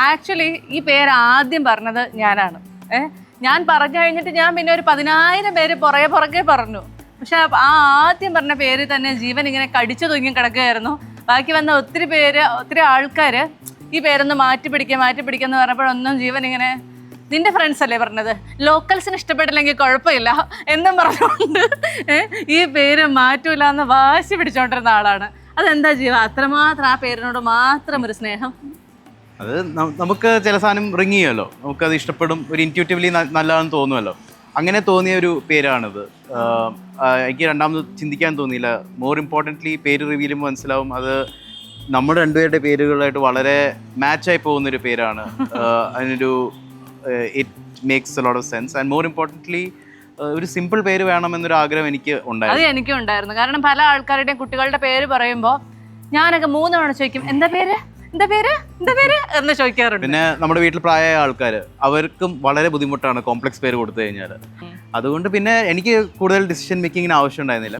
Actually ഈ പേര് ആദ്യം പറഞ്ഞത് ഞാനാണ്. ഞാൻ പറഞ്ഞു കഴിഞ്ഞിട്ട് ഞാൻ പിന്നെ ഒരു 10,000 പേര് പുറകെ പറഞ്ഞു. പക്ഷെ ആ ആദ്യം പറഞ്ഞ പേര് തന്നെ ജീവൻ ഇങ്ങനെ കടിച്ചു തൂങ്ങി കിടക്കുകയായിരുന്നു. ബാക്കി വന്ന ഒത്തിരി ആൾക്കാർ ഈ പേരൊന്ന് മാറ്റി പിടിക്കാന്ന് പറഞ്ഞപ്പോഴൊന്നും ജീവൻ ഇങ്ങനെ നിന്റെ ഫ്രണ്ട്സ് അല്ലേ പറഞ്ഞത്, ലോക്കൽസിന് ഇഷ്ടപ്പെട്ടില്ലെങ്കിൽ കുഴപ്പമില്ല എന്നും പറഞ്ഞുകൊണ്ട് ഈ പേര് മാറ്റൂല എന്ന് വാശി പിടിച്ചോണ്ടിരുന്ന ആളാണ്. അതെന്താ ജീവ അത്രമാത്രം ആ പേരിനോട് മാത്രം ഒരു സ്നേഹം? അത് നമുക്ക് ചില സാധനം റിങ് ചെയ്യുമല്ലോ, നമുക്കത് ഇഷ്ടപ്പെടും, ഒരു ഇൻറ്റ്യൂട്ടീവ്ലി നല്ലതാണെന്ന് തോന്നുമല്ലോ. അങ്ങനെ തോന്നിയ ഒരു പേരാണിത്. എനിക്ക് രണ്ടാമത് ചിന്തിക്കാൻ തോന്നിയില്ല. മോർ ഇമ്പോർട്ടൻ്റ്ലി പേര് റിവീൽ ചെയ്യുമ്പോൾ മനസ്സിലാവും അത് നമ്മുടെ രണ്ടുപേരുടെ പേരുകളായിട്ട് വളരെ മാച്ചായി പോകുന്നൊരു പേരാണ്. അതിനൊരു it makes a lot of sense and more importantly ഒരു സിമ്പിൾ പേര് വേണമെന്നൊരു ആഗ്രഹം എനിക്ക് ഉണ്ടായിരുന്നു. അത് എനിക്കും ഉണ്ടായിരുന്നു. കാരണം പല ആൾക്കാരുടെയും കുട്ടികളുടെ പേര് പറയുമ്പോൾ ഞാനൊക്കെ 3 തവണ ചോദിക്കും എന്താ പേര് എന്ന് ചോദിക്കാറുണ്ട്. പിന്നെ നമ്മുടെ വീട്ടിൽ പ്രായമായ ആൾക്കാർ, അവർക്കും വളരെ ബുദ്ധിമുട്ടാണ് കോംപ്ലക്സ് പേര് കൊടുത്തു കഴിഞ്ഞാൽ. അതുകൊണ്ട് പിന്നെ എനിക്ക് കൂടുതൽ ഡിസിഷൻ മേക്കിങ്ങിന് ആവശ്യം ഉണ്ടായിരുന്നില്ല.